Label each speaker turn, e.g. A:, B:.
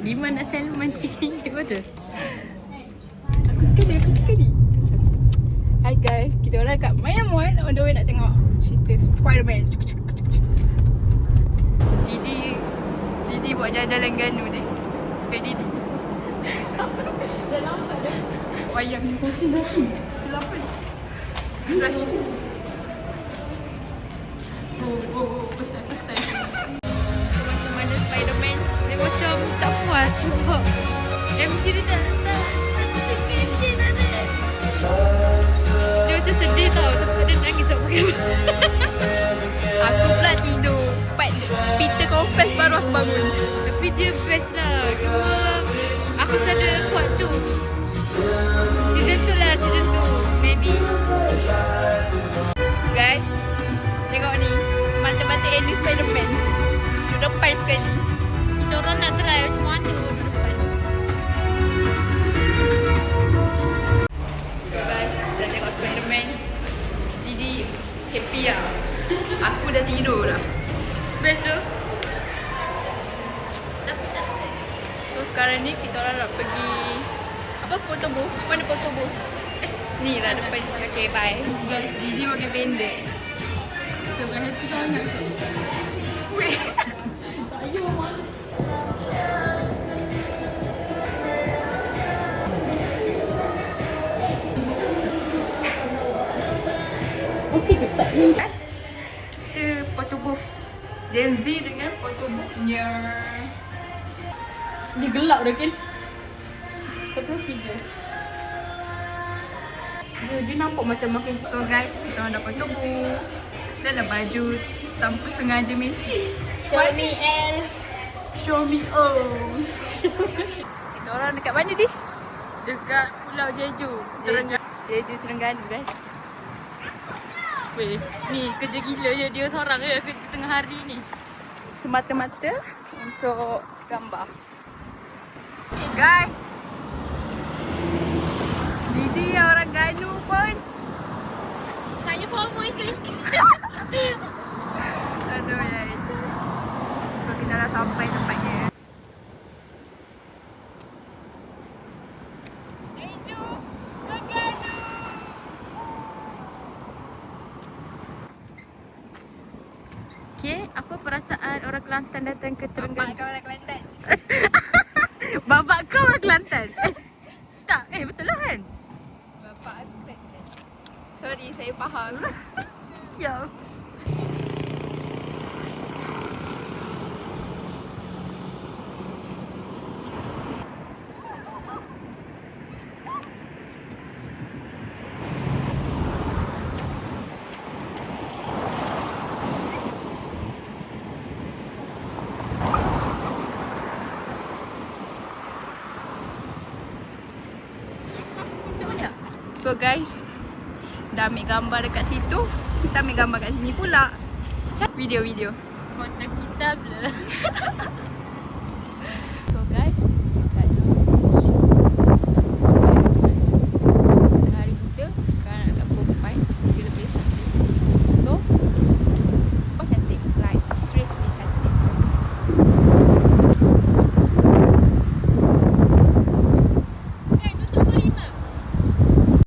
A: Di mana Salman sikit betul. Aku sekali. Hai guys, kita orang kat Mayamuan on the way nak tengok cerita Spiderman. Didi buat jalan-jalan Ganu ni. Didi. Dah nampak dah. Wayang ni kursi lagi. Selapan. Rashid. Oh, first time. Macam mana Spiderman? Dia macam tak puas sebab MJ dia tak fikir tak ada. Dia macam sedih tau sebab dia nangis tak pakai. Aku pula tidur. Peter confess baru aku bangun. Tapi dia best lah. Cuma aku sadar kuat tu. Season tu. Maybe. Guys, tengok ni. Mata-mata ending Spiderman. Depan sekali. Kita orang nak try macam mana depan. So guys, dah tengok Spiderman. Didi happy lah. Aku dah tidur dah. Best tu. So sekarang ni kita orang nak pergi apa, photo booth. Mana photo booth? Ni lah depan ni. Okay, bye. Guys, Didi pakai pendek. So guys, happy sangat. Weh. Tak payah malas. Okey cepat ni. Guys, kita photo booth Gen Z dengan photo boothnya. Dia gelap dah kan? Tapi figure dia nampak macam makin. So guys, kita orang dah photo booth. Dan dah baju tanpa sengaja matching. Show me all. Kita orang dekat mana ni? Dekat Pulau Jeju. Jeju Terengganu guys. Weh, ni kerja gila je dia seorang je kerja tengah hari ni. Semata-mata untuk gambar. Guys, Didi orang Ganu pun. Saya FOMO ikut-ikut. Aduh ya itu. So kita dah sampai tempatnya. Jeju Terengganu. Okay, apa perasaan orang Kelantan datang ke Terengganu? Bapak kau orang Kelantan. Bapak kau orang Kelantan? Tak, betul lah kan? Bapak aku Kelantan. Sorry, saya faham. Siap. So guys, dah ambil gambar dekat situ. Kita ambil gambar kat sini pula. Video. Foto kita blur.